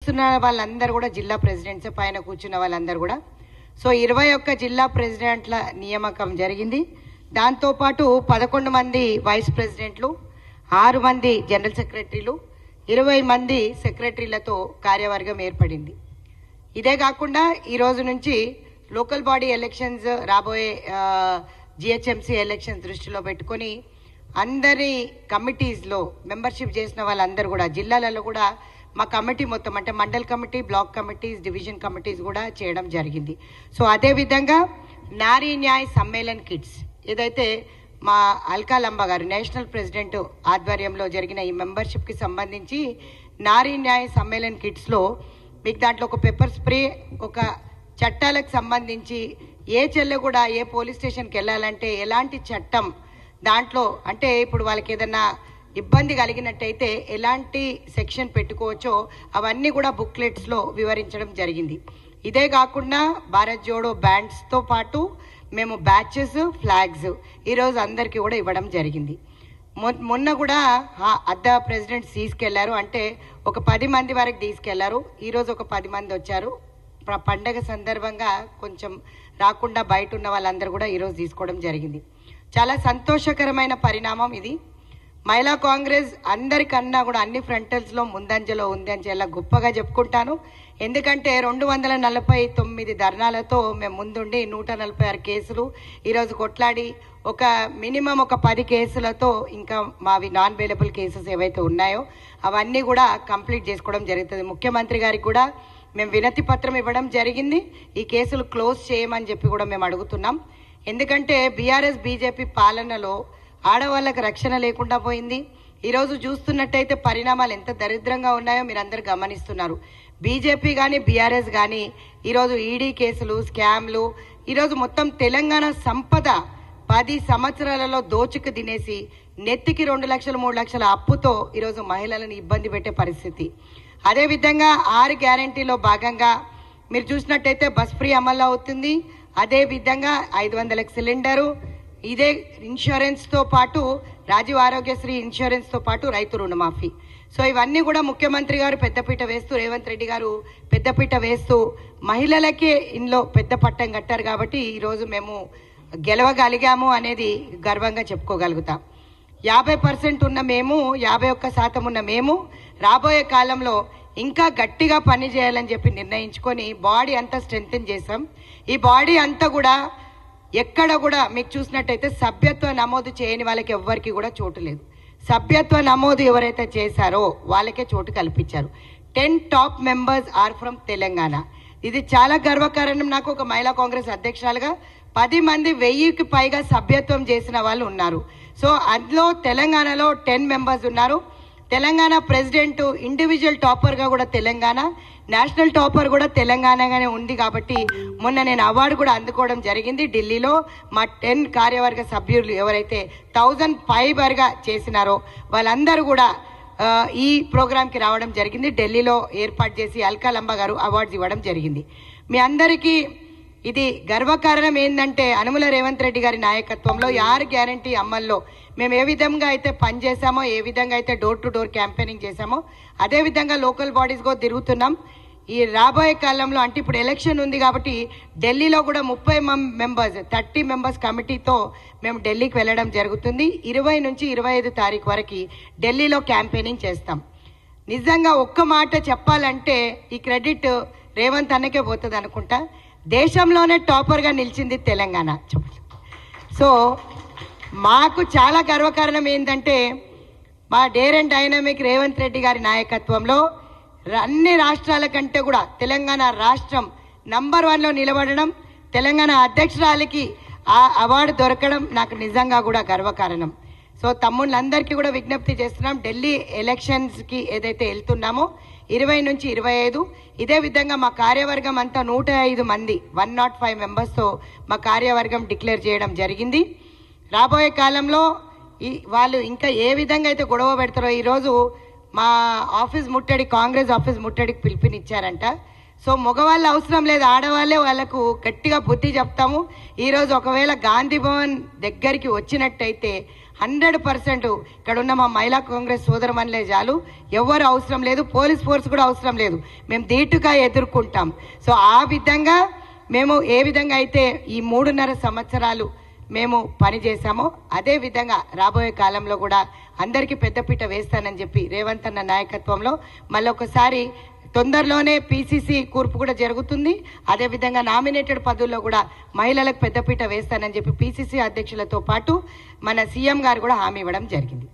చూస్తున్న వాళ్ళందరూ కూడా జిల్లా ప్రెసిడెంట్స్, పైన కూర్చున్న వాళ్ళందరూ కూడా. సో 21 జిల్లా ప్రెసిడెంట్ల నియామకం జరిగింది. దాంతోపాటు 11 మంది వైస్ ప్రెసిడెంట్లు, 6 మంది జనరల్ సెక్రటరీలు, 20 మంది సెక్రటరీలతో కార్యవర్గం ఏర్పడింది. ఇదే కాకుండా ఈరోజు నుంచి లోకల్ బాడీ ఎలక్షన్స్ రాబోయే జిహెచ్ఎంసీ ఎలక్షన్స్ దృష్టిలో పెట్టుకొని అందరి కమిటీస్లో మెంబర్షిప్ చేసిన వాళ్ళందరూ కూడా జిల్లాలలో కూడా మా కమిటీ మొత్తం అంటే mandal committee, block committees, division committees కూడా చేయడం జరిగింది. సో అదేవిధంగా నారీ న్యాయ్ సమ్మేళన్ కిడ్స్ ఏదైతే మా అల్కాలంబ గారు నేషనల్ ప్రెసిడెంట్ ఆధ్వర్యంలో జరిగిన ఈ మెంబర్షిప్కి సంబంధించి నారీ న్యాయ్ సమ్మేళన్ కిడ్స్లో మీకు దాంట్లో ఒక పెప్పర్ స్ప్రే, ఒక చట్టాలకు సంబంధించి ఏ చెల్లె కూడా ఏ పోలీస్ స్టేషన్కి వెళ్ళాలంటే ఎలాంటి చట్టం దాంట్లో అంటే ఇప్పుడు వాళ్ళకి ఏదన్నా ఇబ్బంది కలిగినట్టయితే ఎలాంటి సెక్షన్ పెట్టుకోవచ్చో అవన్నీ కూడా బుక్లెట్స్లో వివరించడం జరిగింది. ఇదే కాకుండా భారత్ జోడో బ్యాండ్స్తో పాటు మేము బ్యాచెస్, ఫ్లాగ్స్ ఈరోజు అందరికీ కూడా ఇవ్వడం జరిగింది. మొన్న కూడా అద్ద ప్రెసిడెంట్స్ తీసుకెళ్లారు, అంటే ఒక 10 మంది వరకు తీసుకెళ్లారు. ఈరోజు ఒక 10 మంది వచ్చారు. పండగ సందర్భంగా కొంచెం రాకుండా బయట ఉన్న వాళ్ళందరూ కూడా ఈరోజు తీసుకోవడం జరిగింది. చాలా సంతోషకరమైన పరిణామం ఇది. మహిళా కాంగ్రెస్ అందరికన్నా కూడా అన్ని ఫ్రంటల్స్లో ముందంజలో ఉంది అని చాలా గొప్పగా చెప్పుకుంటాను. ఎందుకంటే 249 ధర్నాలతో మేము ముందుండి 146 కేసులు ఈరోజు కొట్లాడి ఒక మినిమం ఒక 10 కేసులతో ఇంకా మావి నాన్ బెయిలబుల్ కేసెస్ ఏవైతే ఉన్నాయో అవన్నీ కూడా కంప్లీట్ చేసుకోవడం జరుగుతుంది. ముఖ్యమంత్రి గారికి కూడా మేము వినతి పత్రం ఇవ్వడం జరిగింది. ఈ కేసులు క్లోజ్ చేయమని చెప్పి కూడా మేము అడుగుతున్నాం. ఎందుకంటే బీఆర్ఎస్ బీజేపీ పాలనలో ఆడవాళ్ళకి రక్షణ లేకుండా పోయింది. ఈరోజు చూస్తున్నట్టయితే పరిణామాలు ఎంత దరిద్రంగా ఉన్నాయో మీరు అందరు గమనిస్తున్నారు. బీజేపీ కానీ బీఆర్ఎస్ కానీ ఈరోజు ఈడీ కేసులు, స్కామ్లు, ఈరోజు మొత్తం తెలంగాణ సంపద 10 సంవత్సరాలలో దోచుకు తినేసి నెత్తికి 2 లక్షలు 3 లక్షల అప్పుతో ఈరోజు మహిళలను ఇబ్బంది పెట్టే పరిస్థితి. అదేవిధంగా 6 గ్యారంటీలో భాగంగా మీరు చూసినట్టయితే బస్ ఫ్రీ అమలు అవుతుంది. అదేవిధంగా 500లకు సిలిండరు, ఇదే ఇన్సూరెన్స్తో పాటు రాజీవ్ ఆరోగ్యశ్రీ ఇన్సూరెన్స్తో పాటు రైతు రుణమాఫీ. సో ఇవన్నీ కూడా ముఖ్యమంత్రి గారు పెద్దపీట వేస్తూ, రేవంత్ రెడ్డి గారు పెద్దపీట వేస్తూ మహిళలకే ఇంట్లో పెద్ద పట్టం కట్టారు. కాబట్టి ఈరోజు మేము గెలవగలిగాము అనేది గర్వంగా చెప్పుకోగలుగుతాం. 50% ఉన్న మేము, 51% ఉన్న మేము రాబోయే కాలంలో ఇంకా గట్టిగా పని చేయాలని చెప్పి నిర్ణయించుకొని బాడీ అంతా స్ట్రెంగ్తెన్ చేసాం. ఈ బాడీ అంతా కూడా ఎక్కడ కూడా మీకు చూసినట్టయితే సభ్యత్వ నమోదు చేయని వాళ్ళకి ఎవ్వరికి కూడా చోటు లేదు. సభ్యత్వ నమోదు ఎవరైతే చేశారో వాళ్ళకే చోటు కల్పించారు. 10 top members are from Telangana. ఇది చాలా గర్వకారణం. నాకు ఒక మహిళా కాంగ్రెస్ అధ్యక్షురాలుగా 10 మంది 1000కి పైగా సభ్యత్వం చేసిన వాళ్ళు ఉన్నారు. సో అందులో తెలంగాణలో 10 మెంబర్స్ ఉన్నారు. తెలంగాణ ప్రెసిడెంట్ ఇండివిజువల్ టాపర్గా కూడా తెలంగాణ, నేషనల్ టాపర్ కూడా తెలంగాణగానే ఉంది. కాబట్టి మొన్న నేను అవార్డు కూడా అందుకోవడం జరిగింది ఢిల్లీలో. మా 10 కార్యవర్గ సభ్యులు ఎవరైతే 1000 ఫైబర్గా చేసినారో వాళ్ళందరూ కూడా ఈ ప్రోగ్రాంకి రావడం జరిగింది. ఢిల్లీలో ఏర్పాటు చేసి అల్కాలంబ గారు అవార్డ్స్ ఇవ్వడం జరిగింది. మీ అందరికీ ఇది గర్వకారణం ఏంటంటే అనుముల రేవంత్ రెడ్డి గారి నాయకత్వంలో 6 గ్యారంటీ అమల్లో మేము ఏ విధంగా అయితే పనిచేసామో, ఏ విధంగా అయితే డోర్ టు డోర్ క్యాంపెయినింగ్ చేశామో అదేవిధంగా లోకల్ బాడీస్గా తిరుగుతున్నాం. ఈ రాబోయే కాలంలో అంటే ఇప్పుడు ఎలక్షన్ ఉంది కాబట్టి ఢిల్లీలో కూడా 30 మెంబర్స్ 30 మెంబర్స్ కమిటీతో మేము ఢిల్లీకి వెళ్ళడం జరుగుతుంది. 20 నుంచి 25 తారీఖు వరకు ఢిల్లీలో క్యాంపెయినింగ్ చేస్తాం. నిజంగా ఒక్క మాట చెప్పాలంటే ఈ క్రెడిట్ రేవంత్ అన్నకే పోతుంది అనుకుంటా. దేశంలోనే టాపర్గా నిలిచింది తెలంగాణ. సో మాకు చాలా గర్వకారణం ఏంటంటే మా dare and dynamic Revanth Reddy గారి నాయకత్వంలో అన్ని రాష్ట్రాల కంటే కూడా తెలంగాణ రాష్ట్రం నంబర్ 1లో నిలబడడం, తెలంగాణ అధ్యక్షురాలికి ఆ అవార్డు దొరకడం నాకు నిజంగా కూడా గర్వకారణం. సో తమ్ముళ్ళందరికీ కూడా విజ్ఞప్తి చేస్తున్నాం, ఢిల్లీ ఎలక్షన్స్కి ఏదైతే వెళ్తున్నామో 20 నుంచి 25 ఇదే విధంగా మా కార్యవర్గం అంతా 105 మంది 105 మెంబర్స్తో మా కార్యవర్గం డిక్లేర్ చేయడం జరిగింది. రాబోయే కాలంలో వాళ్ళు ఇంకా ఏ విధంగా అయితే గొడవ పెడతారో ఈరోజు మా ఆఫీస్ ముట్టడి, కాంగ్రెస్ ఆఫీస్ ముట్టడికి పిలుపునిచ్చారంట. సో మగవాళ్ళు అవసరం లేదు, ఆడవాళ్ళే వాళ్ళకు గట్టిగా బుద్ధి చెప్తాము. ఈరోజు ఒకవేళ గాంధీ భవన్ దగ్గరికి వచ్చినట్టయితే 100% ఇక్కడ ఉన్న మా మహిళా కాంగ్రెస్ సోదరుమణులే చాలు, ఎవరు అవసరం లేదు, పోలీస్ ఫోర్స్ కూడా అవసరం లేదు, మేము ధీటుగా ఎదుర్కొంటాం. సో ఆ విధంగా మేము ఏ విధంగా అయితే ఈ 3.5 సంవత్సరాలు మేము పనిచేసామో అదే విధంగా రాబోయే కాలంలో కూడా అందరికీ పెద్దపీట వేస్తానని చెప్పి రేవంత్ అన్న నాయకత్వంలో మళ్ళొకసారి తొందరలోనే పిసిసి కూర్పు కూడా జరుగుతుంది. అదేవిధంగా నామినేటెడ్ పదవుల్లో కూడా మహిళలకు పెద్దపీట వేస్తానని చెప్పి పిసిసి అధ్యక్షులతో పాటు మన సీఎం గారు కూడా హామీ ఇవ్వడం జరిగింది.